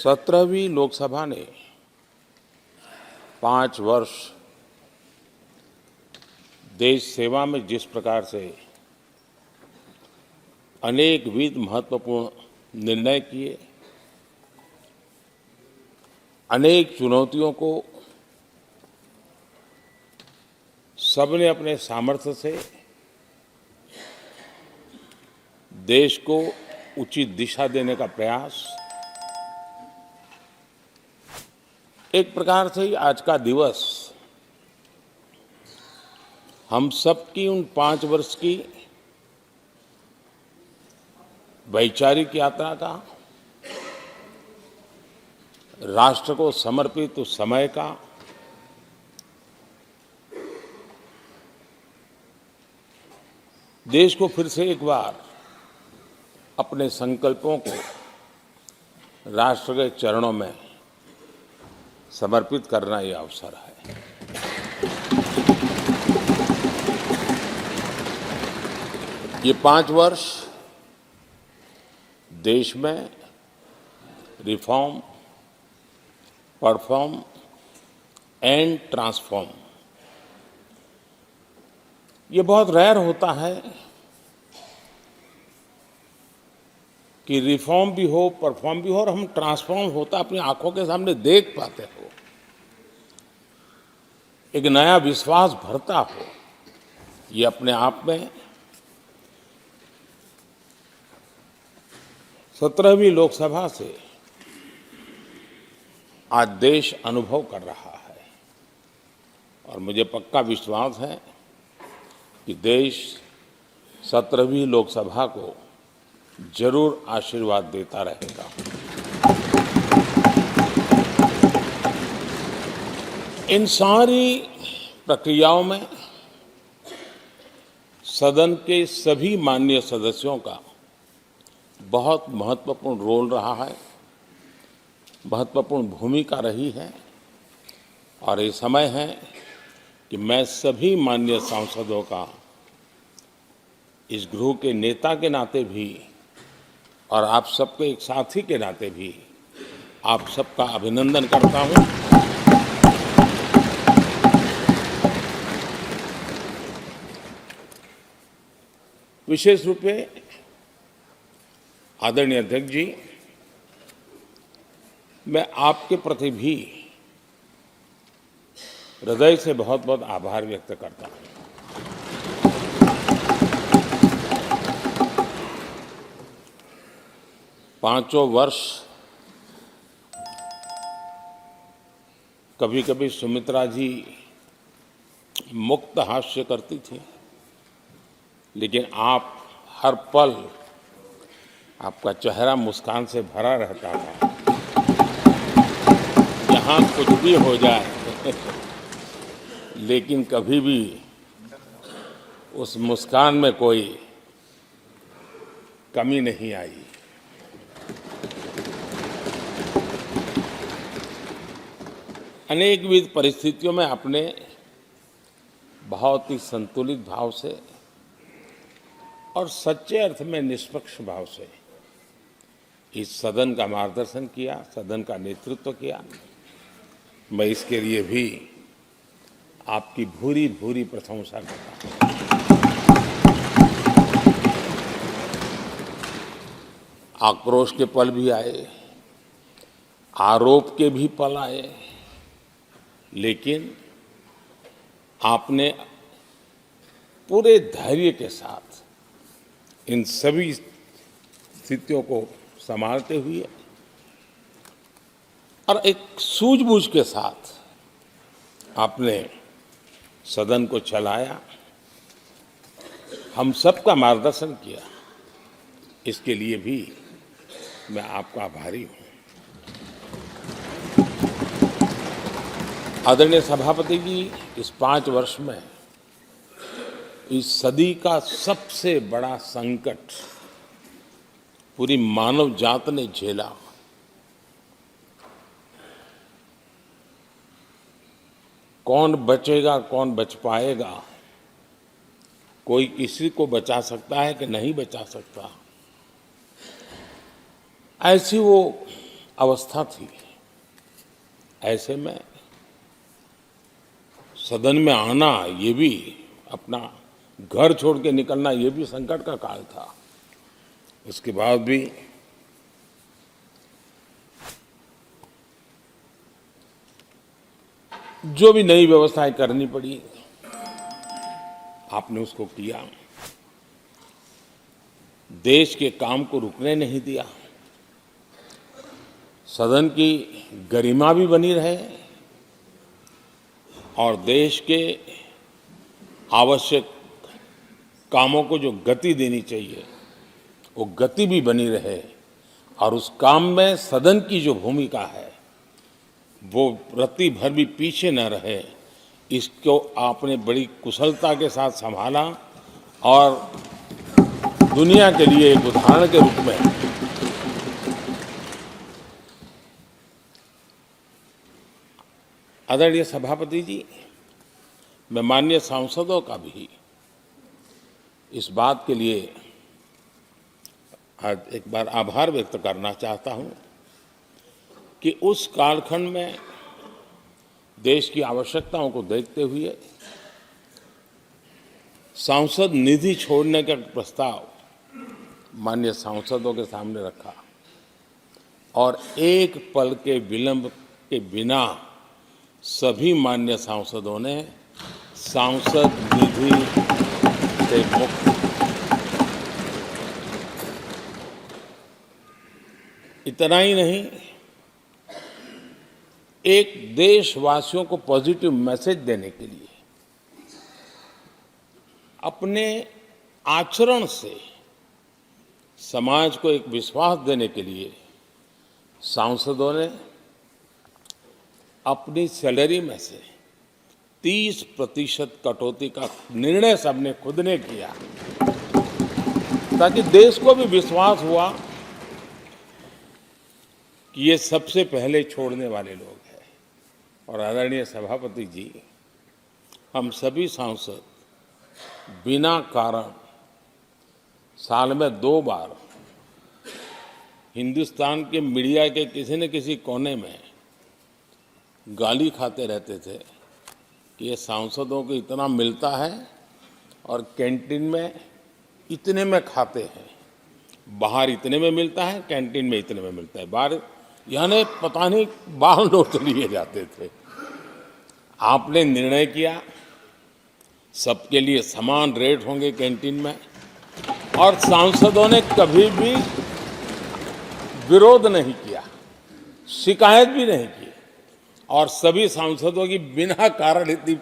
17वीं लोकसभा ने 5 वर्ष देश सेवा में जिस प्रकार से अनेकविध महत्वपूर्ण निर्णय किए, अनेक चुनौतियों को सबने अपने सामर्थ्य से देश को उचित दिशा देने का प्रयास, एक प्रकार से ही आज का दिवस हम सबकी उन 5 वर्ष की वैचारिक यात्रा का, राष्ट्र को समर्पित उस समय का, देश को फिर से एक बार अपने संकल्पों को राष्ट्र के चरणों में समर्पित करना ये अवसर है। ये 5 वर्ष देश में रिफॉर्म, परफॉर्म एंड ट्रांसफॉर्म, ये बहुत रेयर होता है कि रिफॉर्म भी हो, परफॉर्म भी हो और हम ट्रांसफॉर्म होता अपनी आंखों के सामने देख पाते हो, एक नया विश्वास भरता हो। ये अपने आप में 17वीं लोकसभा से आज देश अनुभव कर रहा है और मुझे पक्का विश्वास है कि देश 17वीं लोकसभा को जरूर आशीर्वाद देता रहेगा। इन सारी प्रक्रियाओं में सदन के सभी माननीय सदस्यों का बहुत महत्वपूर्ण रोल रहा है, महत्वपूर्ण भूमिका रही है और ये समय है कि मैं सभी माननीय सांसदों का इस गृह के नेता के नाते भी और आप सबके एक साथी के नाते भी आप सबका अभिनंदन करता हूं। विशेष रूप से आदरणीय अध्यक्ष जी, मैं आपके प्रति भी हृदय से बहुत बहुत आभार व्यक्त करता हूं। पांचों वर्ष कभी कभी सुमित्रा जी मुक्त हास्य करती थी, लेकिन आप हर पल आपका चेहरा मुस्कान से भरा रहता था। यहाँ कुछ भी हो जाए लेकिन कभी भी उस मुस्कान में कोई कमी नहीं आई। अनेकविध परिस्थितियों में आपने बहुत ही संतुलित भाव से और सच्चे अर्थ में निष्पक्ष भाव से इस सदन का मार्गदर्शन किया, सदन का नेतृत्व किया। मैं इसके लिए भी आपकी भूरी भूरी प्रशंसा करता हूं। आक्रोश के पल भी आए, आरोप के भी पल आए, लेकिन आपने पूरे धैर्य के साथ इन सभी स्थितियों को संभालते हुए और एक सूझबूझ के साथ आपने सदन को चलाया, हम सबका मार्गदर्शन किया। इसके लिए भी मैं आपका आभारी हूं। आदरणीय सभापति जी, इस 5 वर्ष में इस सदी का सबसे बड़ा संकट पूरी मानव जात ने झेला। कौन बचेगा, कौन बच पाएगा, कोई किसी को बचा सकता है कि नहीं बचा सकता, ऐसी वो अवस्था थी। ऐसे में सदन में आना, ये भी अपना घर छोड़ के निकलना, ये भी संकट का काल था। उसके बाद भी जो भी नई व्यवस्थाएं करनी पड़ी, आपने उसको किया। देश के काम को रुकने नहीं दिया। सदन की गरिमा भी बनी रहे और देश के आवश्यक कामों को जो गति देनी चाहिए, वो गति भी बनी रहे। और उस काम में सदन की जो भूमिका है, वो रत्ती भर भी पीछे न रहे। इसको आपने बड़ी कुशलता के साथ संभाला और दुनिया के लिए एक उदाहरण के रूप में आदरणीय सभापति जी, मैं माननीय सांसदों का भी इस बात के लिए आज एक बार आभार व्यक्त करना चाहता हूं कि उस कालखंड में देश की आवश्यकताओं को देखते हुए सांसद निधि छोड़ने का प्रस्ताव माननीय सांसदों के सामने रखा और एक पल के विलंब के बिना सभी माननीय सांसदों ने सांसद निधि से मुक्त। इतना ही नहीं, एक देशवासियों को पॉजिटिव मैसेज देने के लिए अपने आचरण से समाज को एक विश्वास देने के लिए सांसदों ने अपनी सैलरी में से 30% कटौती का निर्णय सबने खुद ने किया, ताकि देश को भी विश्वास हुआ कि ये सबसे पहले छोड़ने वाले लोग हैं। और आदरणीय सभापति जी, हम सभी सांसद बिना कारण साल में 2 बार हिंदुस्तान के मीडिया के किसी न किसी कोने में गाली खाते रहते थे कि ये सांसदों को इतना मिलता है और कैंटीन में इतने में खाते हैं, बाहर इतने में मिलता है, कैंटीन में इतने में मिलता है, बाहर यानी पता नहीं बाहर लोग लिए जाते थे। आपने निर्णय किया सबके लिए समान रेट होंगे कैंटीन में, और सांसदों ने कभी भी विरोध नहीं किया, शिकायत भी नहीं की। और सभी सांसदों की बिना कारण इतनी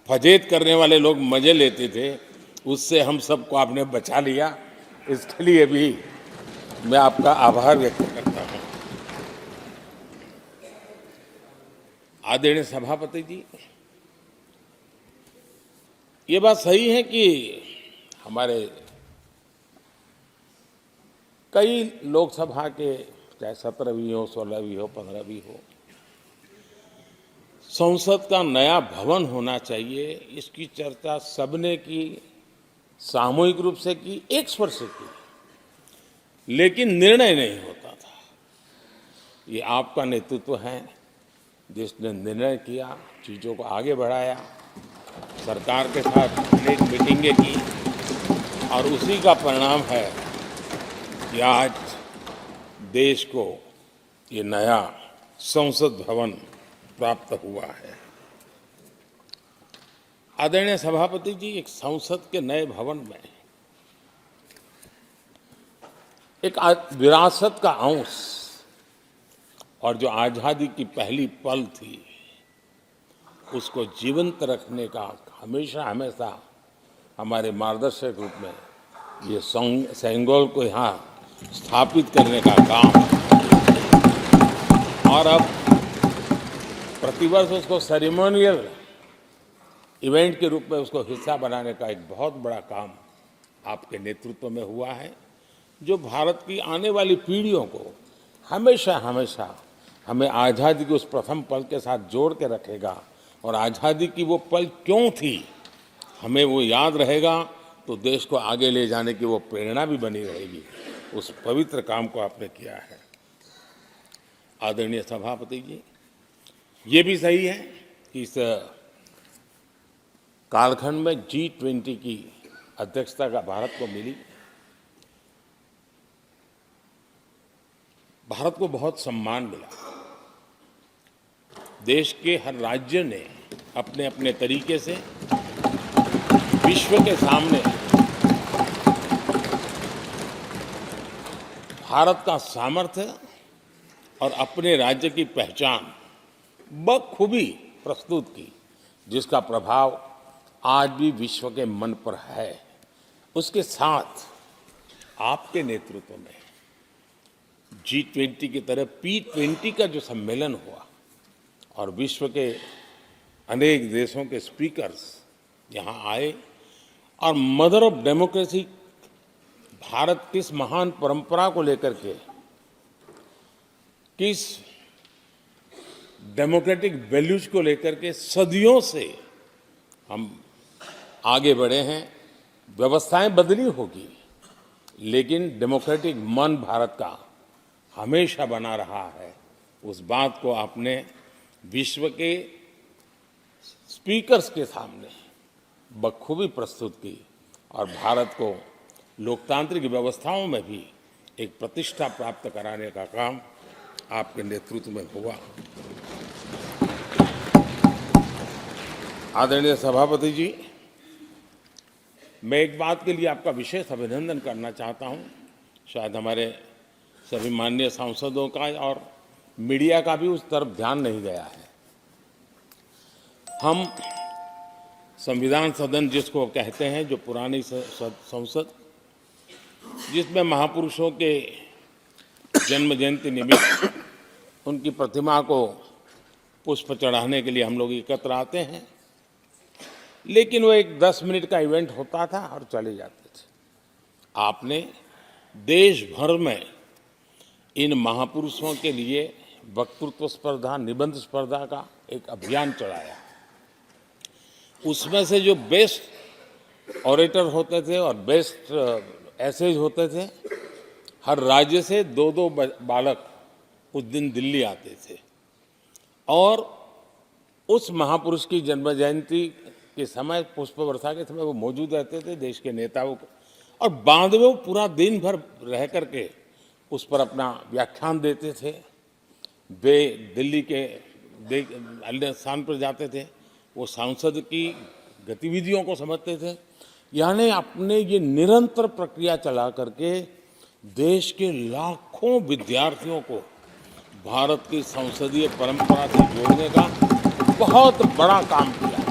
फजेत करने वाले लोग मजे लेते थे, उससे हम सबको आपने बचा लिया। इसके लिए भी मैं आपका आभार व्यक्त करता हूं। आदरणीय सभापति जी, ये बात सही है कि हमारे कई लोकसभा के, चाहे 17वीं हो, 16वीं हो, 15वीं हो, संसद का नया भवन होना चाहिए, इसकी चर्चा सबने की, सामूहिक रूप से की, एक स्वर से की, लेकिन निर्णय नहीं होता था। ये आपका नेतृत्व है जिसने निर्णय किया, चीज़ों को आगे बढ़ाया, सरकार के साथ अनेक मीटिंगें की, और उसी का परिणाम है कि आज देश को ये नया संसद भवन प्राप्त हुआ है। आदरणीय सभापति जी, एक संसद के नए भवन में एक विरासत का अंश और जो आजादी की पहली पल थी, उसको जीवंत रखने का हमेशा हमेशा हमारे मार्गदर्शक रूप में ये सेंगोल को यहाँ स्थापित करने का काम, और अब प्रतिवर्ष उसको सेरेमोनियल इवेंट के रूप में उसको हिस्सा बनाने का एक बहुत बड़ा काम आपके नेतृत्व में हुआ है, जो भारत की आने वाली पीढ़ियों को हमेशा हमेशा हमें आज़ादी के उस प्रथम पल के साथ जोड़ के रखेगा, और आज़ादी की वो पल क्यों थी हमें वो याद रहेगा, तो देश को आगे ले जाने की वो प्रेरणा भी बनी रहेगी। उस पवित्र काम को आपने किया है। आदरणीय सभापति जी, ये भी सही है कि इस कालखंड में G20 की अध्यक्षता का भारत को मिली। भारत को बहुत सम्मान मिला। देश के हर राज्य ने अपने अपने तरीके से विश्व के सामने भारत का सामर्थ्य और अपने राज्य की पहचान बखूबी प्रस्तुत की, जिसका प्रभाव आज भी विश्व के मन पर है। उसके साथ आपके नेतृत्व में G20 की तरह P20 का जो सम्मेलन हुआ और विश्व के अनेक देशों के स्पीकर्स यहाँ आए और मदर ऑफ डेमोक्रेसी भारत किस महान परंपरा को लेकर के, किस डेमोक्रेटिक वैल्यूज को लेकर के सदियों से हम आगे बढ़े हैं। व्यवस्थाएं बदली होगी, लेकिन डेमोक्रेटिक मन भारत का हमेशा बना रहा है। उस बात को आपने विश्व के स्पीकर्स के सामने बखूबी प्रस्तुत की और भारत को लोकतांत्रिक व्यवस्थाओं में भी एक प्रतिष्ठा प्राप्त कराने का काम आपके नेतृत्व में हुआ। आदरणीय सभापति जी, मैं एक बात के लिए आपका विशेष अभिनंदन करना चाहता हूं। शायद हमारे सभी माननीय सांसदों का और मीडिया का भी उस तरफ ध्यान नहीं गया है। हम संविधान सदन जिसको कहते हैं, जो पुरानी संसद, जिसमें महापुरुषों के जन्म जयंती निमित्त उनकी प्रतिमा को पुष्प चढ़ाने के लिए हम लोग एकत्र आते हैं, लेकिन वो एक 10 मिनट का इवेंट होता था और चले जाते थे। आपने देश भर में इन महापुरुषों के लिए वक्तृत्व स्पर्धा, निबंध स्पर्धा का एक अभियान चलाया। उसमें से जो बेस्ट ऑरेटर होते थे और बेस्ट एसेज होते थे, हर राज्य से 2-2 बालक उस दिन दिल्ली आते थे और उस महापुरुष की जन्म जयंती के समय, पुष्प वर्षा के समय वो मौजूद रहते थे, देश के नेताओं को, और बाद में वो पूरा दिन भर रह करके उस पर अपना व्याख्यान देते थे। वे दिल्ली के अन्य स्थान पर जाते थे, वो सांसद की गतिविधियों को समझते थे। यानी अपने ये निरंतर प्रक्रिया चला करके देश के लाखों विद्यार्थियों को भारत की संसदीय परंपरा से जोड़ने का बहुत बड़ा काम किया।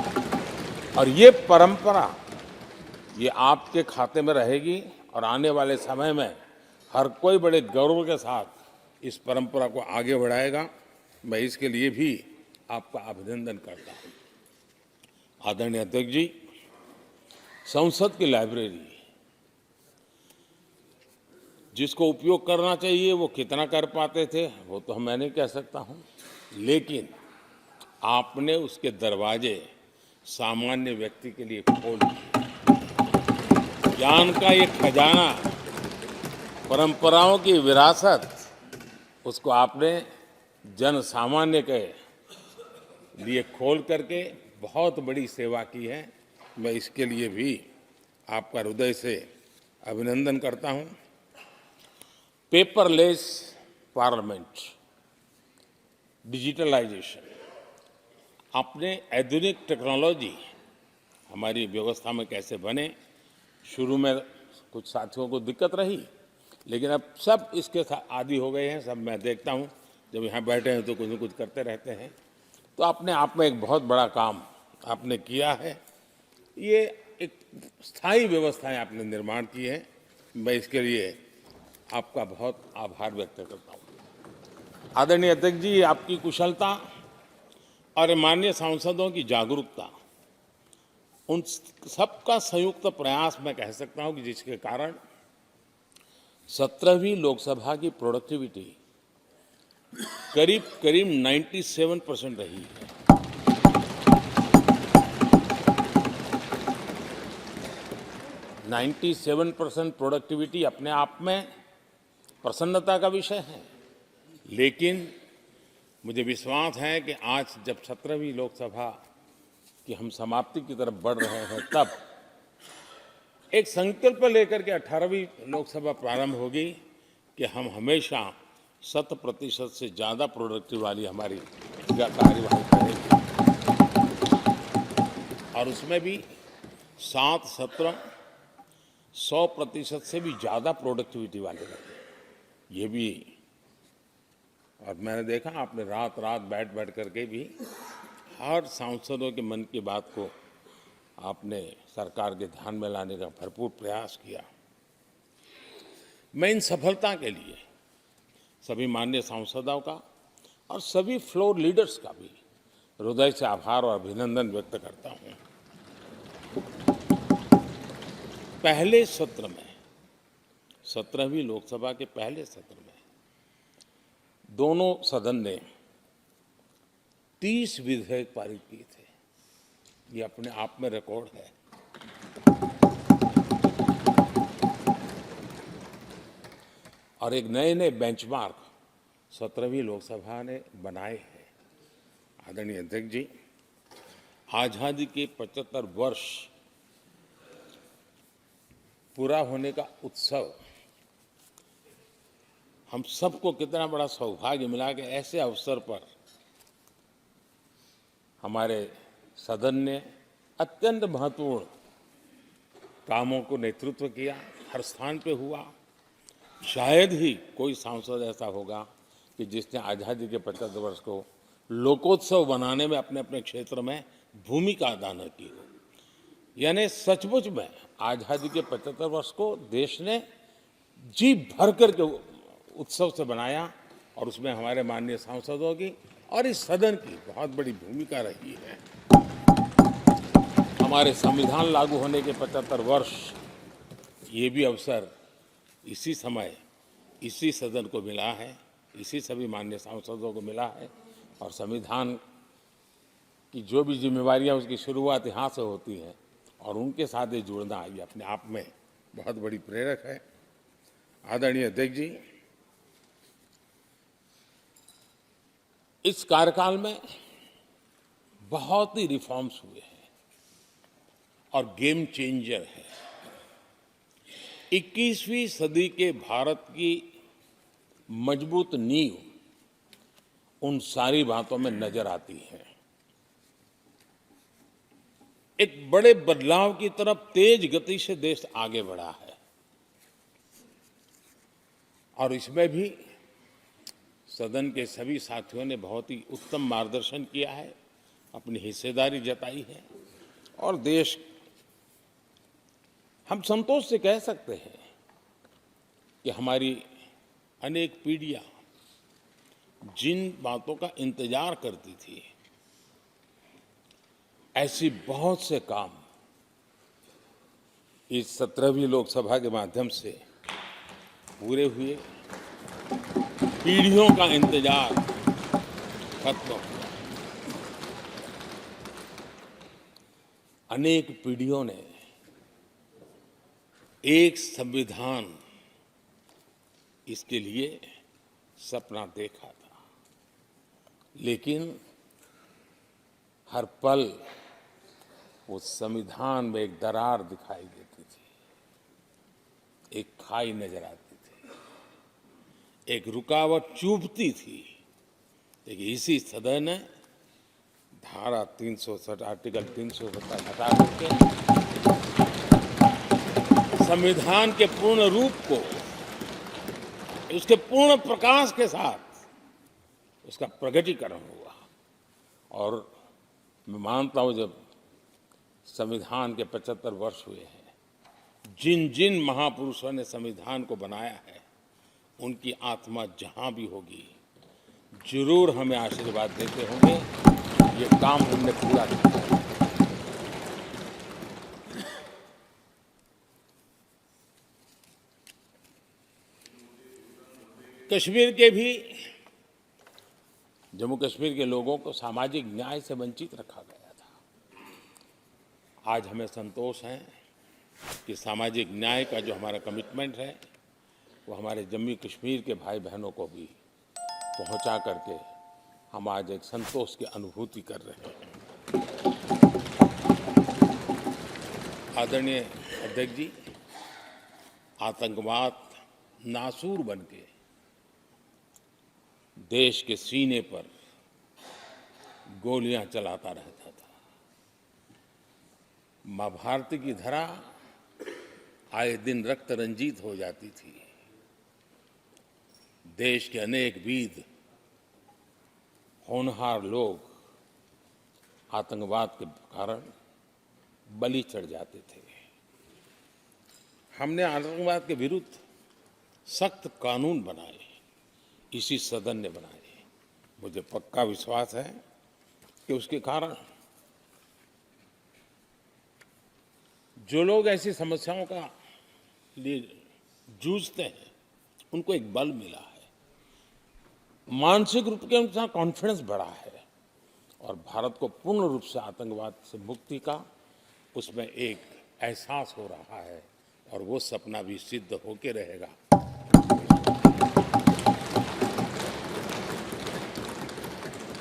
और ये परंपरा ये आपके खाते में रहेगी और आने वाले समय में हर कोई बड़े गौरव के साथ इस परंपरा को आगे बढ़ाएगा। मैं इसके लिए भी आपका अभिनंदन करता हूँ। आदरणीय अध्यक्ष जी, संसद की लाइब्रेरी जिसको उपयोग करना चाहिए वो कितना कर पाते थे वो तो मैं नहीं कह सकता हूँ, लेकिन आपने उसके दरवाजे सामान्य व्यक्ति के लिए खोल दिए। ज्ञान का ये खजाना, परंपराओं की विरासत, उसको आपने जन सामान्य के लिए खोल करके बहुत बड़ी सेवा की है। मैं इसके लिए भी आपका हृदय से अभिनंदन करता हूँ। पेपरलेस पार्लियामेंट, डिजिटलाइजेशन, आपने आधुनिक टेक्नोलॉजी हमारी व्यवस्था में कैसे बने। शुरू में कुछ साथियों को दिक्कत रही, लेकिन अब सब इसके आदी हो गए हैं। सब मैं देखता हूँ जब यहाँ बैठे हैं तो कुछ न कुछ करते रहते हैं। तो अपने आप में एक बहुत बड़ा काम आपने किया है। ये एक स्थायी व्यवस्थाएं आपने निर्माण की है। मैं इसके लिए आपका बहुत आभार व्यक्त करता हूँ। आदरणीय अध्यक्ष जी, आपकी कुशलता और माननीय सांसदों की जागरूकता, उन सबका संयुक्त प्रयास मैं कह सकता हूँ कि जिसके कारण 17वीं लोकसभा की प्रोडक्टिविटी करीब 97% रही है। 97% प्रोडक्टिविटी अपने आप में प्रसन्नता का विषय है, लेकिन मुझे विश्वास है कि आज जब 17वीं लोकसभा की हम समाप्ति की तरफ बढ़ रहे हैं, तब एक संकल्प लेकर के 18वीं लोकसभा प्रारंभ होगी कि हम हमेशा 100% से ज़्यादा प्रोडक्टिव वाली हमारी कार्यवाही करेंगे और उसमें भी 7 सत्र 100% से भी ज़्यादा प्रोडक्टिविटी वाले रहे। ये भी, और मैंने देखा आपने रात रात बैठ करके भी हर सांसदों के मन की बात को आपने सरकार के ध्यान में लाने का भरपूर प्रयास किया। मैं इन सफलता के लिए सभी माननीय सांसदों का और सभी फ्लोर लीडर्स का भी हृदय से आभार और अभिनंदन व्यक्त करता हूं। पहले सत्र में, 17वीं लोकसभा के पहले सत्र में दोनों सदन ने 30 विधेयक पारित किए थे। ये अपने आप में रिकॉर्ड है। और एक नए नए बेंचमार्क 17वीं लोकसभा ने बनाए हैं। आदरणीय अध्यक्ष जी, आजादी के 75 वर्ष पूरा होने का उत्सव हम सबको कितना बड़ा सौभाग्य मिला कि ऐसे अवसर पर हमारे सदन ने अत्यंत महत्वपूर्ण कामों को नेतृत्व किया। हर स्थान पे हुआ। शायद ही कोई सांसद ऐसा होगा कि जिसने आज़ादी के 75 वर्ष को लोकोत्सव बनाने में अपने अपने क्षेत्र में भूमिका अदा न की हो। यानी सचमुच में आज़ादी के 75 वर्ष को देश ने जी भर करके उत्सव से बनाया और उसमें हमारे माननीय सांसदों की और इस सदन की बहुत बड़ी भूमिका रही है। हमारे संविधान लागू होने के 75 वर्ष, ये भी अवसर इसी समय इसी सदन को मिला है, इसी सभी माननीय सांसदों को मिला है। और संविधान की जो भी जिम्मेवारियां उसकी शुरुआत यहाँ से होती हैं और उनके साथ ये जुड़ना ये अपने आप में बहुत बड़ी प्रेरक है। आदरणीय अध्यक्ष जी, इस कार्यकाल में बहुत ही रिफॉर्म्स हुए हैं और गेम चेंजर है। 21वीं सदी के भारत की मजबूत नींव उन सारी बातों में नजर आती है। एक बड़े बदलाव की तरफ तेज गति से देश आगे बढ़ा है और इसमें भी सदन के सभी साथियों ने बहुत ही उत्तम मार्गदर्शन किया है, अपनी हिस्सेदारी जताई है और देश, हम संतोष से कह सकते हैं कि हमारी अनेक पीढ़ियां जिन बातों का इंतजार करती थी, ऐसी बहुत से काम इस 17वीं लोकसभा के माध्यम से पूरे हुए। पीढ़ियों का इंतजार खत्म हुआ। अनेक पीढ़ियों ने एक संविधान, इसके लिए सपना देखा था, लेकिन हर पल उस संविधान में एक दरार दिखाई देती थी, एक खाई नजर आती थी, एक रुकावट चुभती थी। लेकिन इसी सदन ने धारा 360 आर्टिकल 370 हटा करके संविधान के पूर्ण रूप को, उसके पूर्ण प्रकाश के साथ उसका प्रकटीकरण हुआ। और मैं मानता हूं जब संविधान के 75 वर्ष हुए हैं, जिन जिन महापुरुषों ने संविधान को बनाया है, उनकी आत्मा जहां भी होगी जरूर हमें आशीर्वाद देते होंगे ये काम हमने पूरा किया। कश्मीर के भी, जम्मू कश्मीर के लोगों को सामाजिक न्याय से वंचित रखा गया था। आज हमें संतोष है कि सामाजिक न्याय का जो हमारा कमिटमेंट है वो हमारे जम्मू कश्मीर के भाई बहनों को भी पहुंचा करके हम आज एक संतोष की अनुभूति कर रहे हैं। आदरणीय अध्यक्ष जी, आतंकवाद नासूर बनके देश के सीने पर गोलियां चलाता रहता था। मां भारती की धरा आए दिन रक्त रंजित हो जाती थी। देश के अनेक वीर होनहार लोग आतंकवाद के कारण बलि चढ़ जाते थे। हमने आतंकवाद के विरुद्ध सख्त कानून बनाए, इसी सदन ने बनाए। मुझे पक्का विश्वास है कि उसके कारण जो लोग ऐसी समस्याओं का लिए जूझते हैं, उनको एक बल मिला है, मानसिक रूप के उनका कॉन्फिडेंस बढ़ा है और भारत को पूर्ण रूप से आतंकवाद से मुक्ति का उसमें एक एहसास हो रहा है और वो सपना भी सिद्ध होके रहेगा।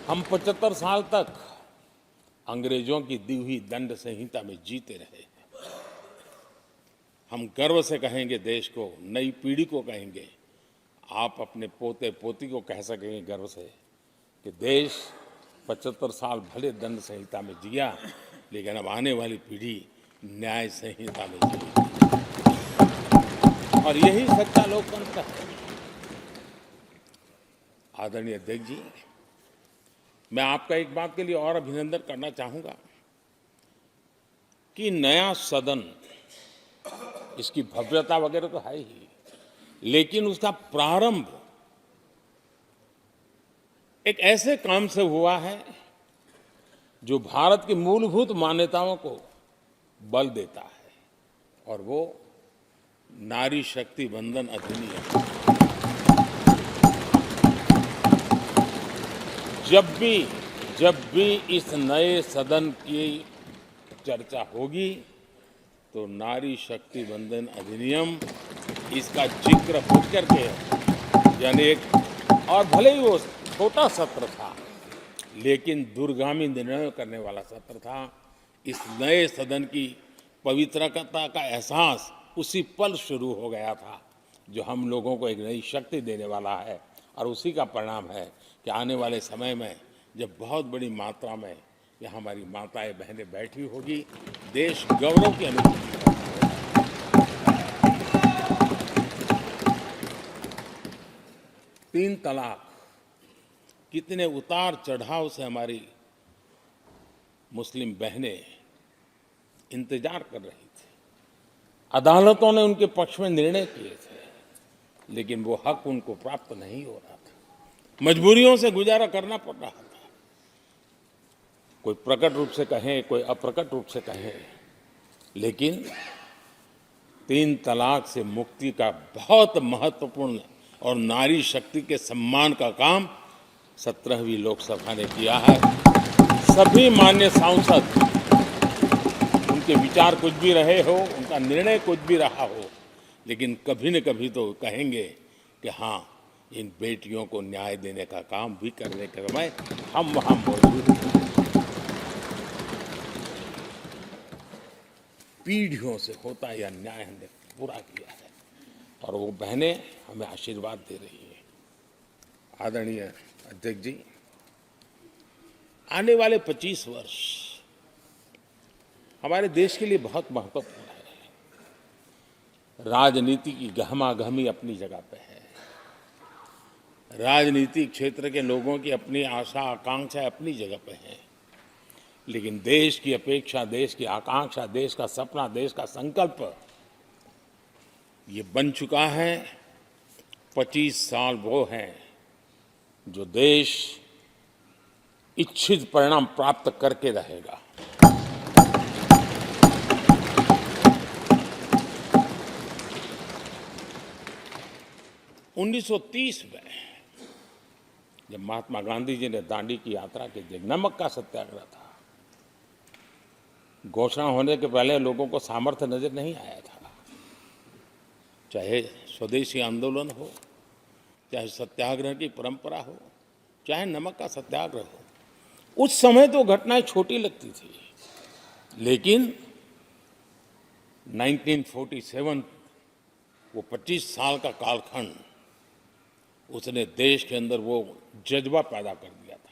हम 75 साल तक अंग्रेजों की दी हुई दंड संहिता में जीते रहे। हम गर्व से कहेंगे, देश को, नई पीढ़ी को कहेंगे, आप अपने पोते पोती को कह सकेंगे गर्व से कि देश 75 साल भले दंड संहिता में जिया, लेकिन अब आने वाली पीढ़ी न्याय संहिता में जिएगी। और यही सच्चा लोकतंत्र है। आदरणीय अध्यक्ष जी, मैं आपका एक बात के लिए और अभिनंदन करना चाहूंगा कि नया सदन, इसकी भव्यता वगैरह तो है ही, लेकिन उसका प्रारंभ एक ऐसे काम से हुआ है जो भारत की मूलभूत मान्यताओं को बल देता है, और वो नारी शक्ति वंदन अधिनियम। जब भी इस नए सदन की चर्चा होगी तो नारी शक्ति वंदन अधिनियम, इसका जिक्र हो करके, यानी एक, और भले ही वो छोटा सत्र था लेकिन दूरगामी निर्णय करने वाला सत्र था। इस नए सदन की पवित्रता का एहसास उसी पल शुरू हो गया था, जो हम लोगों को एक नई शक्ति देने वाला है। और उसी का परिणाम है कि आने वाले समय में जब बहुत बड़ी मात्रा में यहाँ हमारी माताएं बहनें बैठी होगी, देश गौरव की अनुभूति होगा। 3 तलाक, कितने उतार चढ़ाव से हमारी मुस्लिम बहनें इंतजार कर रही थी। अदालतों ने उनके पक्ष में निर्णय किए थे, लेकिन वो हक उनको प्राप्त नहीं हो रहा था। मजबूरियों से गुजारा करना पड़ रहा था। कोई प्रकट रूप से कहें, कोई अप्रकट रूप से कहें, लेकिन 3 तलाक से मुक्ति का बहुत महत्वपूर्ण और नारी शक्ति के सम्मान का काम 17वीं लोकसभा ने किया है। सभी मान्य सांसद, उनके विचार कुछ भी रहे हो, उनका निर्णय कुछ भी रहा हो, लेकिन कभी न कभी तो कहेंगे कि हाँ, इन बेटियों को न्याय देने का काम भी करने के समय हम वहां मौजूद हैं। पीढ़ियों से होता यह न्याय हमने पूरा किया है और वो बहनें हमें आशीर्वाद दे रही है। आदरणीय अध्यक्ष जी, आने वाले 25 वर्ष हमारे देश के लिए बहुत महत्वपूर्ण है। राजनीति की गहमागहमी अपनी जगह पे है, राजनीतिक क्षेत्र के लोगों की अपनी आशा आकांक्षा अपनी जगह पे है, लेकिन देश की अपेक्षा, देश की आकांक्षा, देश का सपना, देश का संकल्प ये बन चुका है। 25 साल वो हैं जो देश इच्छित परिणाम प्राप्त करके रहेगा। (1930) में जब महात्मा गांधी जी ने दांडी की यात्रा की थी, नमक का सत्याग्रह था, घोषणा होने के पहले लोगों को सामर्थ्य नजर नहीं आया था। चाहे स्वदेशी आंदोलन हो, चाहे सत्याग्रह की परंपरा हो, चाहे नमक का सत्याग्रह हो। उस समय तो घटनाएं छोटी लगती थी, लेकिन 1947 वो 25 साल का कालखंड, उसने देश के अंदर वो जज्बा पैदा कर दिया था।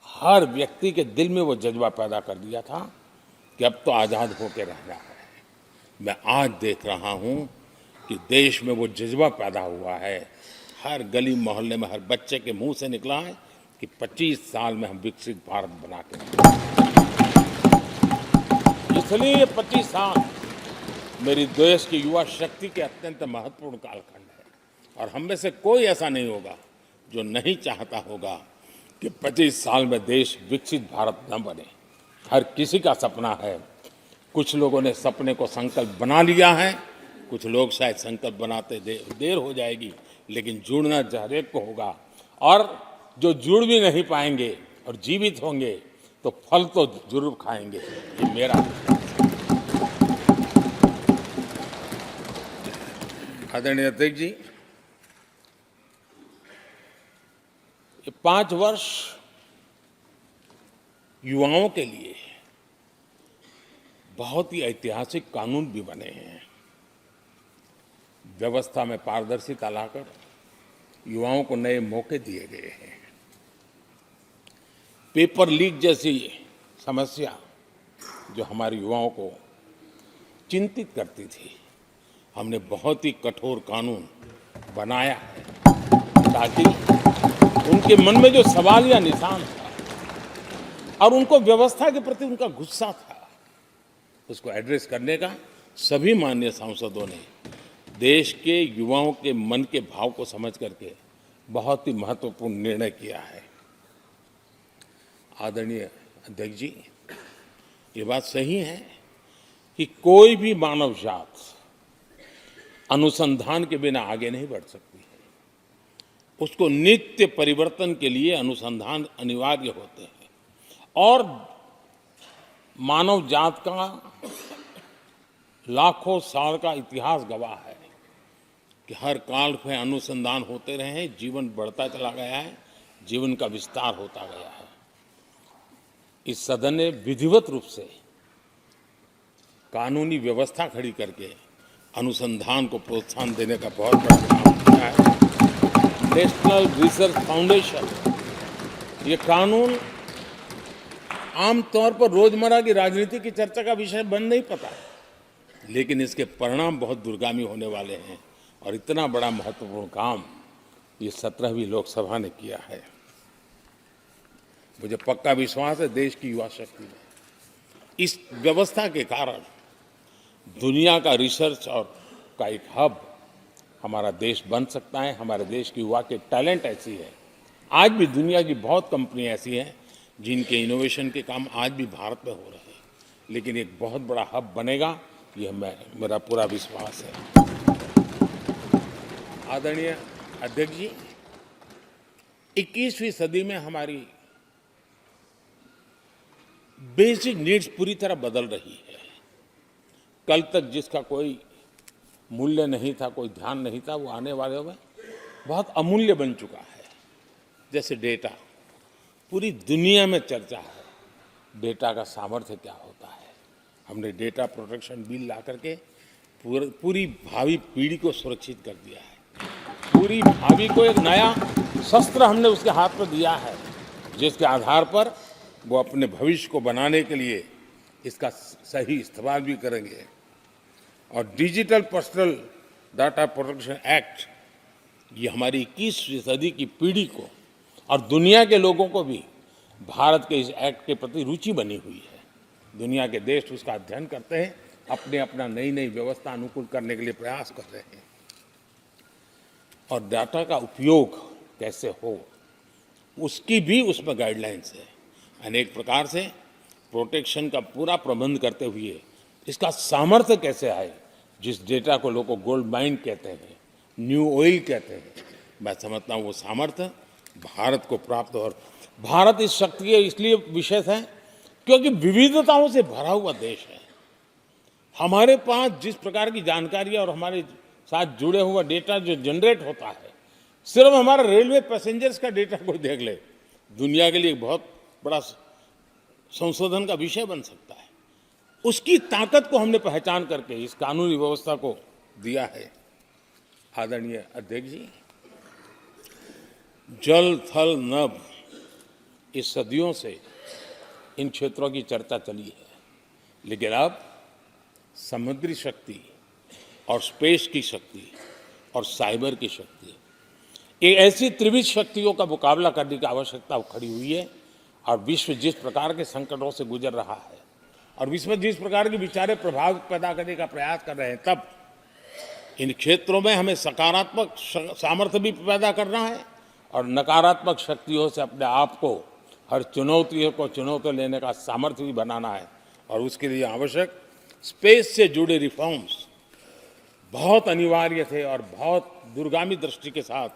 हर व्यक्ति के दिल में वो जज्बा पैदा कर दिया था कि अब तो आज़ाद होकर रहना है। मैं आज देख रहा हूं कि देश में वो जज्बा पैदा हुआ है। हर गली मोहल्ले में हर बच्चे के मुंह से निकला है कि 25 साल में हम विकसित भारत बना के रहेंगे। इसलिए ये 25 साल मेरी देश की युवा शक्ति के अत्यंत महत्वपूर्ण कालखंड है, और हम में से कोई ऐसा नहीं होगा जो नहीं चाहता होगा कि 25 साल में देश विकसित भारत न बने। हर किसी का सपना है। कुछ लोगों ने सपने को संकल्प बना लिया है, कुछ लोग शायद संकल्प बनाते देर हो जाएगी, लेकिन जुड़ना हर एक को होगा। और जो जुड़ भी नहीं पाएंगे और जीवित होंगे तो फल तो जरूर खाएंगे। ये मेरा आदरणीय अध्यक्ष जी, ये 5 वर्ष युवाओं के लिए बहुत ही ऐतिहासिक कानून भी बने हैं। व्यवस्था में पारदर्शिता लाकर युवाओं को नए मौके दिए गए हैं। पेपर लीक जैसी समस्या जो हमारे युवाओं को चिंतित करती थी, हमने बहुत ही कठोर कानून बनाया है ताकि उनके मन में जो सवाल या निशान था और उनको व्यवस्था के प्रति उनका गुस्सा था, उसको एड्रेस करने का सभी माननीय सांसदों ने देश के युवाओं के मन के भाव को समझ करके बहुत ही महत्वपूर्ण निर्णय किया है। आदरणीय अध्यक्ष जी, ये बात सही है कि कोई भी मानव जात अनुसंधान के बिना आगे नहीं बढ़ सकती है। उसको नित्य परिवर्तन के लिए अनुसंधान अनिवार्य होते हैं, और मानव जात का लाखों साल का इतिहास गवाह है कि हर काल में अनुसंधान होते रहे हैं, जीवन बढ़ता चला गया है, जीवन का विस्तार होता गया है। इस सदन ने विधिवत रूप से कानूनी व्यवस्था खड़ी करके अनुसंधान को प्रोत्साहन देने का बहुत बड़ा काम किया है। नेशनल रिसर्च फाउंडेशन, ये कानून आमतौर पर रोजमर्रा की राजनीति की चर्चा का विषय बन नहीं पाता, लेकिन इसके परिणाम बहुत दूरगामी होने वाले हैं, और इतना बड़ा महत्वपूर्ण काम ये 17वीं लोकसभा ने किया है। मुझे पक्का विश्वास है देश की युवा शक्ति में। इस व्यवस्था के कारण दुनिया का रिसर्च और का एक हब हमारा देश बन सकता है। हमारे देश की युवा के टैलेंट ऐसी है, आज भी दुनिया की बहुत कंपनियां ऐसी हैं जिनके इनोवेशन के काम आज भी भारत में हो रहे हैं, लेकिन एक बहुत बड़ा हब बनेगा, ये मेरा पूरा विश्वास है। आदरणीय अध्यक्ष जी, 21वीं सदी में हमारी बेसिक नीड्स पूरी तरह बदल रही है। कल तक जिसका कोई मूल्य नहीं था, कोई ध्यान नहीं था, वो आने वाले में बहुत अमूल्य बन चुका है। जैसे डेटा, पूरी दुनिया में चर्चा है डेटा का सामर्थ्य क्या होता है। हमने डेटा प्रोटेक्शन बिल ला करके पूरी भावी पीढ़ी को सुरक्षित कर दिया है। पूरी भावी को एक नया शस्त्र हमने उसके हाथ में दिया है, जिसके आधार पर वो अपने भविष्य को बनाने के लिए इसका सही इस्तेमाल भी करेंगे। और digital personal data protection act, ये हमारी 21वीं सदी की पीढ़ी को और दुनिया के लोगों को भी भारत के इस एक्ट के प्रति रुचि बनी हुई है। दुनिया के देश उसका अध्ययन करते हैं, अपना नई नई व्यवस्था अनुकूल करने के लिए प्रयास कर रहे हैं। और डाटा का उपयोग कैसे हो, उसकी भी उसमें गाइडलाइंस है। अनेक प्रकार से प्रोटेक्शन का पूरा प्रबंध करते हुए इसका सामर्थ्य कैसे आए, जिस डेटा को लोगों गोल्ड माइन कहते हैं, न्यू ऑयल कहते हैं, मैं समझता हूँ वो सामर्थ्य भारत को प्राप्त हो। और भारत इस शक्ति के इसलिए विशेष है क्योंकि विविधताओं से भरा हुआ देश है। हमारे पास जिस प्रकार की जानकारी और हमारे साथ जुड़े हुआ डेटा जो जनरेट होता है, सिर्फ हमारा रेलवे पैसेंजर्स का डेटा कोई देख ले दुनिया के लिए एक बहुत बड़ा संशोधन का विषय बन सकता है। उसकी ताकत को हमने पहचान करके इस कानूनी व्यवस्था को दिया है। आदरणीय अध्यक्ष जी, जल थल नभ, इस सदियों से इन क्षेत्रों की चर्चा चली है, लेकिन अब समुद्री शक्ति और स्पेस की शक्ति और साइबर की शक्ति, एक ऐसी त्रिविध शक्तियों का मुकाबला करने की आवश्यकता खड़ी हुई है। और विश्व जिस प्रकार के संकटों से गुजर रहा है और विश्व में जिस प्रकार के विचारे प्रभाव पैदा करने का प्रयास कर रहे हैं, तब इन क्षेत्रों में हमें सकारात्मक सामर्थ्य भी पैदा करना है और नकारात्मक शक्तियों से अपने आप को, हर चुनौतियों को चुनौती लेने का सामर्थ्य भी बनाना है। और उसके लिए आवश्यक स्पेस से जुड़े रिफॉर्म्स बहुत अनिवार्य थे और बहुत दूरगामी दृष्टि के साथ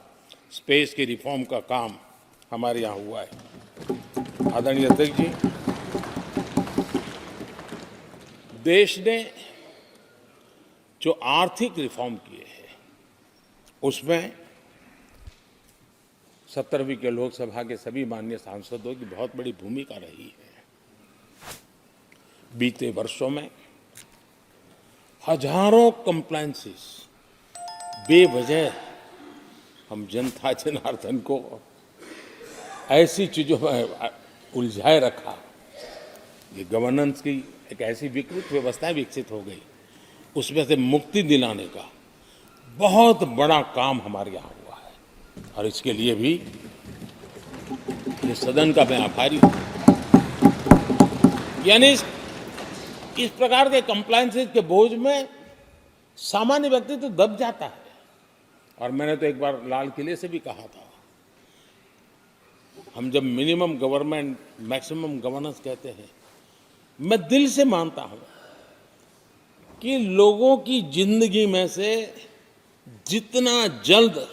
स्पेस के रिफॉर्म का काम हमारे यहाँ हुआ है। आदरणीय अध्यक्ष जी, देश ने जो आर्थिक रिफॉर्म किए हैं उसमें 17वीं के लोकसभा के सभी माननीय सांसदों की बहुत बड़ी भूमिका रही है। बीते वर्षों में हजारों कंप्लायंसेस बेवजह हम जनता जनार्दन को ऐसी चीजों में उलझाए रखा। ये गवर्नेंस की एक ऐसी विकृत व्यवस्था विकसित हो गई, उसमें से मुक्ति दिलाने का बहुत बड़ा काम हमारे यहाँ हुआ है और इसके लिए भी ये सदन का मैं आभारी हूँ। यानी इस प्रकार के कंप्लायंसेस के बोझ में सामान्य व्यक्ति तो दब जाता है। और मैंने तो एक बार लाल किले से भी कहा था, हम जब मिनिमम गवर्नमेंट मैक्सिमम गवर्नेंस कहते हैं, मैं दिल से मानता हूं कि लोगों की जिंदगी में से जितना जल्द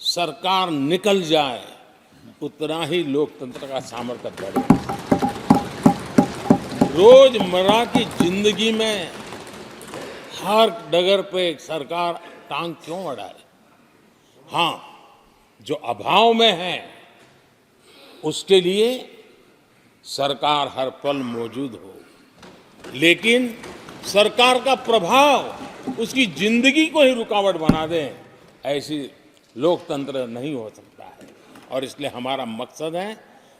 सरकार निकल जाए उतना ही लोकतंत्र का सामर्थ्य बढ़े। रोजमर्रा की जिंदगी में हर डगर पे सरकार टांग क्यों अड़ाए? हाँ, जो अभाव में है उसके लिए सरकार हर पल मौजूद हो, लेकिन सरकार का प्रभाव उसकी जिंदगी को ही रुकावट बना दे, ऐसी लोकतंत्र नहीं हो सकता है। और इसलिए हमारा मकसद है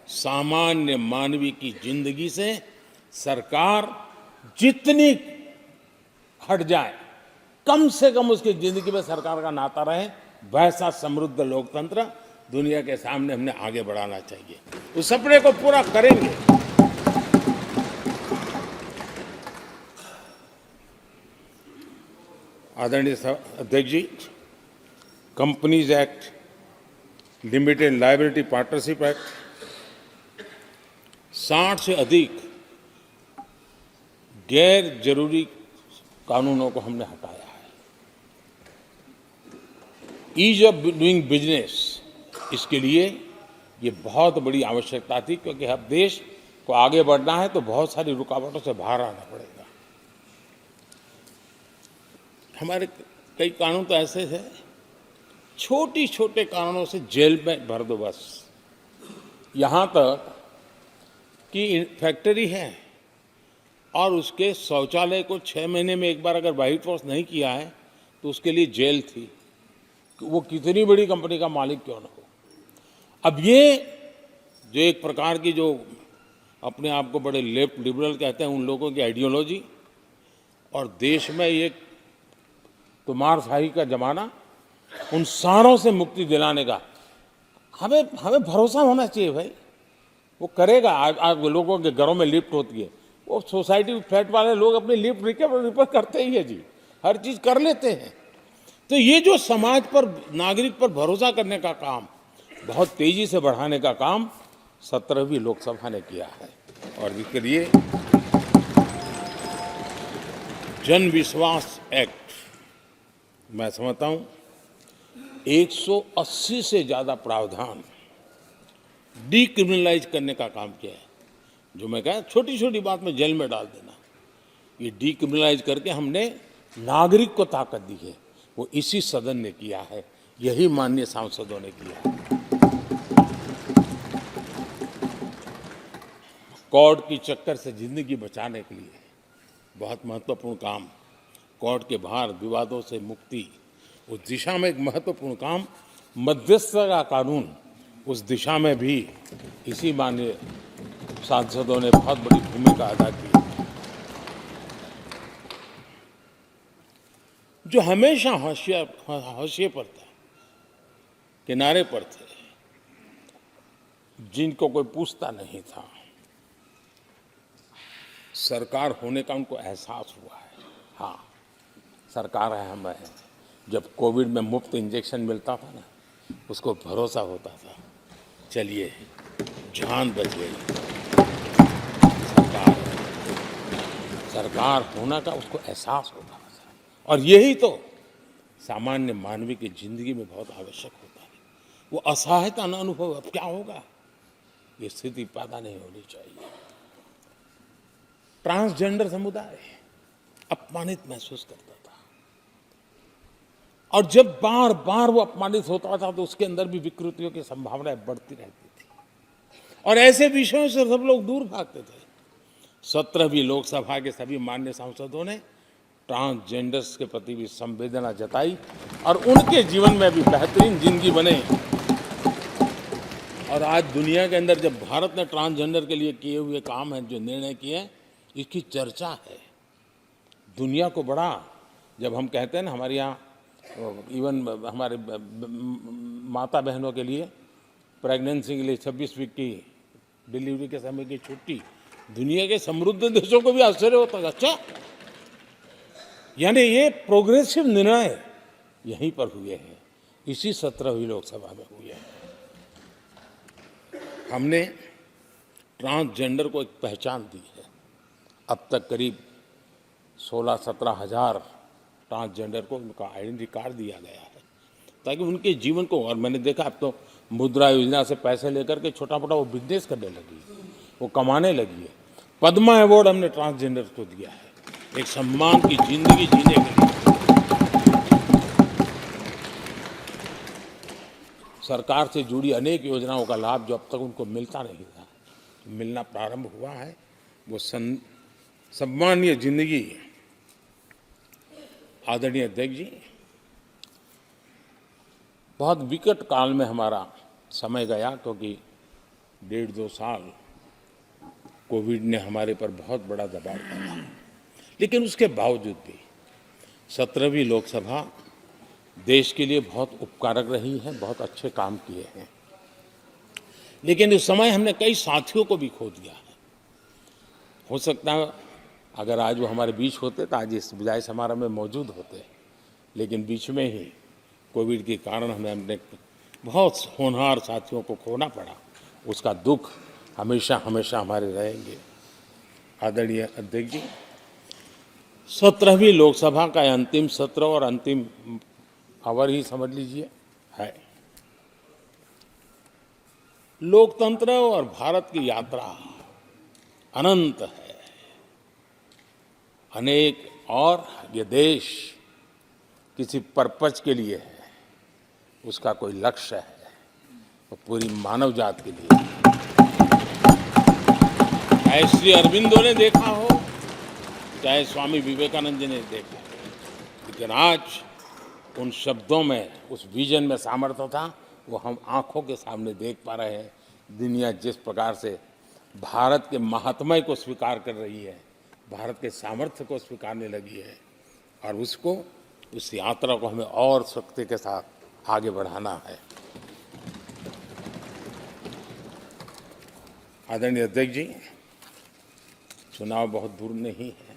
सामान्य मानवीय की जिंदगी से सरकार जितनी हट जाए, कम से कम उसकी जिंदगी में सरकार का नाता रहे, वैसा समृद्ध लोकतंत्र दुनिया के सामने हमने आगे बढ़ाना चाहिए। उस सपने को पूरा करेंगे। आदरणीय अध्यक्ष जी, companies act, limited liability partnership act, 60 से अधिक गैर जरूरी कानूनों को हमने हटाया है। ईज ऑफ डूइंग बिजनेस, इसके लिए ये बहुत बड़ी आवश्यकता थी, क्योंकि अब देश को आगे बढ़ना है तो बहुत सारी रुकावटों से बाहर आना पड़ेगा। हमारे कई कानून तो ऐसे थे, छोटी छोटे कारणों से जेल में भर दो बस। यहाँ तक कि फैक्ट्री है और उसके शौचालय को 6 महीने में एक बार अगर व्हाइट वॉश नहीं किया है तो उसके लिए जेल थी, वो कितनी बड़ी कंपनी का मालिक क्यों ना हो। अब ये जो एक प्रकार की जो अपने आप को बड़े लेफ्ट लिबरल कहते हैं, उन लोगों की आइडियोलॉजी, और देश में ये तुमारशाही का जमाना, उन सारों से मुक्ति दिलाने का हमें भरोसा होना चाहिए भाई। वो करेगा। आज लोगों के घरों में लिफ्ट होती है, वो सोसाइटी फ्लैट वाले लोग अपनी लिफ्ट रिपेयर करते ही है जी, हर चीज कर लेते हैं। तो ये जो समाज पर, नागरिक पर भरोसा करने का काम, बहुत तेजी से बढ़ाने का काम 17वीं लोकसभा ने किया है। और इसके लिए जन विश्वास एक्ट, मैं समझता हूं 180 से ज्यादा प्रावधान डीक्रिमिनलाइज करने का काम किया है। जो मैं कहा छोटी छोटी बात में जेल में डाल देना, ये डीक्रिमिनलाइज करके हमने नागरिक को ताकत दी है। वो इसी सदन ने किया है, यही माननीय सांसदों ने किया है। कोर्ट की चक्कर से जिंदगी बचाने के लिए बहुत महत्वपूर्ण काम, कोर्ट के बाहर विवादों से मुक्ति, उस दिशा में एक महत्वपूर्ण काम, मध्यस्थता का कानून, उस दिशा में भी इसी माननीय सांसदों ने बहुत बड़ी भूमिका अदा की, जो हमेशा हाशिए पर था, किनारे पर थे, जिनको कोई पूछता नहीं था। सरकार होने का उनको एहसास हुआ है। हाँ, सरकार है, हम है। जब कोविड में मुफ्त इंजेक्शन मिलता था ना, उसको भरोसा होता था, चलिए जान बच गई। सरकार होना का उसको एहसास होता था, और यही तो सामान्य मानवीय की जिंदगी में बहुत आवश्यक होता है। वो असहायता न अनुभव, अब क्या होगा, ये स्थिति पैदा नहीं होनी चाहिए। ट्रांसजेंडर समुदाय अपमानित महसूस करता था, और जब बार बार वो अपमानित होता था तो उसके अंदर भी विकृतियों की संभावनाएं बढ़ती रहती थी, और ऐसे विषयों से सब लोग दूर भागते थे। 17वीं लोकसभा के सभी माननीय सांसदों ने ट्रांसजेंडर्स के प्रति भी संवेदना जताई, और उनके जीवन में भी बेहतरीन जिंदगी बने। और आज दुनिया के अंदर जब भारत ने ट्रांसजेंडर के लिए किए हुए काम हैं, जो निर्णय किए हैं, इसकी चर्चा है दुनिया को बड़ा। जब हम कहते हैं ना, हमारे यहाँ इवन हमारे माता बहनों के लिए प्रेगनेंसी के लिए 26 वीक की डिलीवरी के समय की छुट्टी, दुनिया के समृद्ध देशों को भी आश्चर्य होता है। अच्छा, यानी ये प्रोग्रेसिव निर्णय यहीं पर हुए हैं, इसी 17वीं लोकसभा में हुए हैं। हमने ट्रांसजेंडर को एक पहचान दी है। अब तक करीब 16-17 हज़ार ट्रांसजेंडर को उनका आइडेंटिटी कार्ड दिया गया है, ताकि उनके जीवन को, और मैंने देखा अब तो मुद्रा योजना से पैसे लेकर के छोटा मोटा वो बिजनेस करने लगी, वो कमाने लगी है। पद्मा अवार्ड हमने ट्रांसजेंडर को दिया है, एक सम्मान की जिंदगी जीने के लिए। सरकार से जुड़ी अनेक योजनाओं का लाभ जो अब तक उनको मिलता नहीं था, मिलना प्रारंभ हुआ है। वो सम्मानीय जिंदगी। आदरणीय अध्यक्ष जी, बहुत विकट काल में हमारा समय गया, क्योंकि 1.5-2 साल कोविड ने हमारे पर बहुत बड़ा दबाव डाला, लेकिन उसके बावजूद भी 17वीं लोकसभा देश के लिए बहुत उपकारक रही है, बहुत अच्छे काम किए हैं। लेकिन इस समय हमने कई साथियों को भी खो दिया है। हो सकता है अगर आज वो हमारे बीच होते तो आज इस विदाई समारोह में मौजूद होते, लेकिन बीच में ही कोविड के कारण हमें अपने बहुत होनहार साथियों को खोना पड़ा। उसका दुख हमेशा हमेशा हमारे रहेंगे। आदरणीय अध्यक्ष जी, 17वीं लोकसभा का अंतिम सत्र और अंतिम आवर ही समझ लीजिए है। लोकतंत्र और भारत की यात्रा अनंत है, अनेक, और ये देश किसी पर्पज के लिए है, उसका कोई लक्ष्य है, वो पूरी मानव जात के लिए। चाहे श्री अरविंदो ने देखा हो, चाहे स्वामी विवेकानंद जी ने देखा हो, लेकिन आज उन शब्दों में, उस विजन में सामर्थ्य था, वो हम आंखों के सामने देख पा रहे हैं। दुनिया जिस प्रकार से भारत के महात्म्य को स्वीकार कर रही है, भारत के सामर्थ्य को स्वीकारने लगी है, और उसको, उस यात्रा को हमें और शक्ति के साथ आगे बढ़ाना है। आदरणीय अध्यक्ष जी, चुनाव बहुत दूर नहीं है।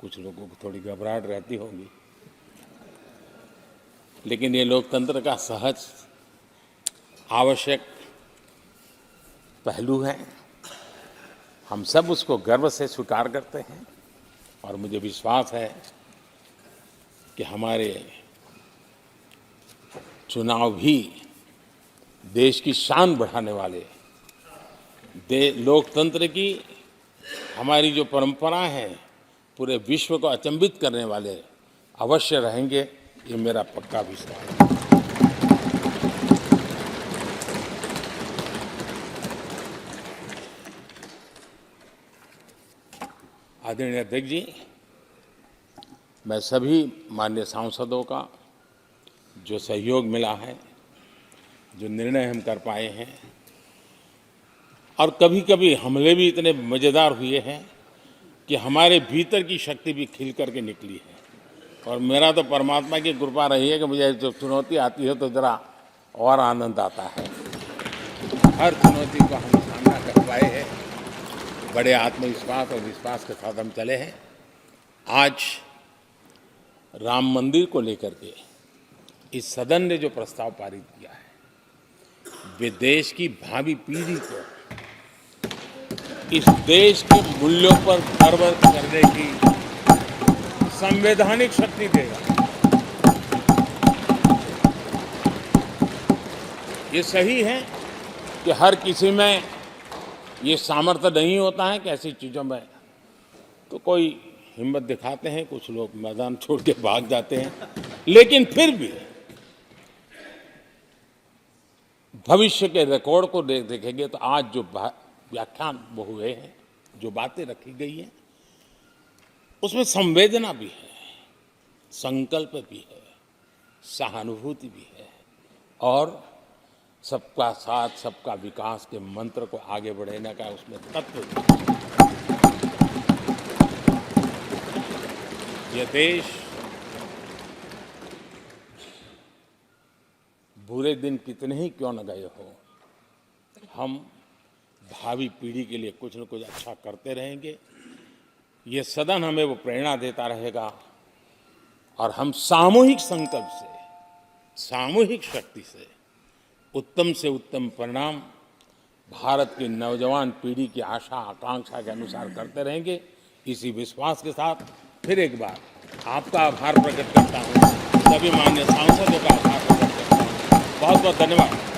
कुछ लोगों को थोड़ी घबराहट रहती होगी, लेकिन ये लोकतंत्र का सहज आवश्यक पहलू है। हम सब उसको गर्व से स्वीकार करते हैं, और मुझे विश्वास है कि हमारे चुनाव भी देश की शान बढ़ाने वाले, लोकतंत्र की हमारी जो परंपरा है, पूरे विश्व को अचंभित करने वाले अवश्य रहेंगे, ये मेरा पक्का विश्वास है। आदरणीय अध्यक्ष जी, मैं सभी माननीय सांसदों का जो सहयोग मिला है, जो निर्णय हम कर पाए हैं, और कभी कभी हमले भी इतने मज़ेदार हुए हैं कि हमारे भीतर की शक्ति भी खिल करके निकली है। और मेरा तो परमात्मा की कृपा रही है कि मुझे जब चुनौती आती है तो ज़रा और आनंद आता है। हर चुनौती को हम सामना कर पाए हैं, बड़े आत्मविश्वास और विश्वास के साथ हम चले हैं। आज राम मंदिर को लेकर के इस सदन ने जो प्रस्ताव पारित किया है, वे देश की भावी पीढ़ी को इस देश के मूल्यों पर गर्व करने की संवैधानिक शक्ति देगा। ये सही है कि हर किसी में ये सामर्थ्य नहीं होता है कि ऐसी चीज़ों में तो कोई हिम्मत दिखाते हैं, कुछ लोग मैदान छोड़ के भाग जाते हैं, लेकिन फिर भी भविष्य के रिकॉर्ड को देखेंगे तो आज जो व्याख्यान वो हुए हैं, जो बातें रखी गई हैं, उसमें संवेदना भी है, संकल्प भी है, सहानुभूति भी है और सबका साथ सबका विकास के मंत्र को आगे बढ़ाने का उसमें तत्व भी है। यह देश बुरे दिन कितने ही क्यों न गए हो, हम भावी पीढ़ी के लिए कुछ न कुछ अच्छा करते रहेंगे। ये सदन हमें वो प्रेरणा देता रहेगा और हम सामूहिक संकल्प से, सामूहिक शक्ति से उत्तम परिणाम भारत की नौजवान पीढ़ी की आशा आकांक्षा के अनुसार करते रहेंगे। इसी विश्वास के साथ फिर एक बार आपका आभार प्रकट करता हूँ, सभी माननीय सांसदों का आभार प्रकट करता हूँ। बहुत बहुत धन्यवाद।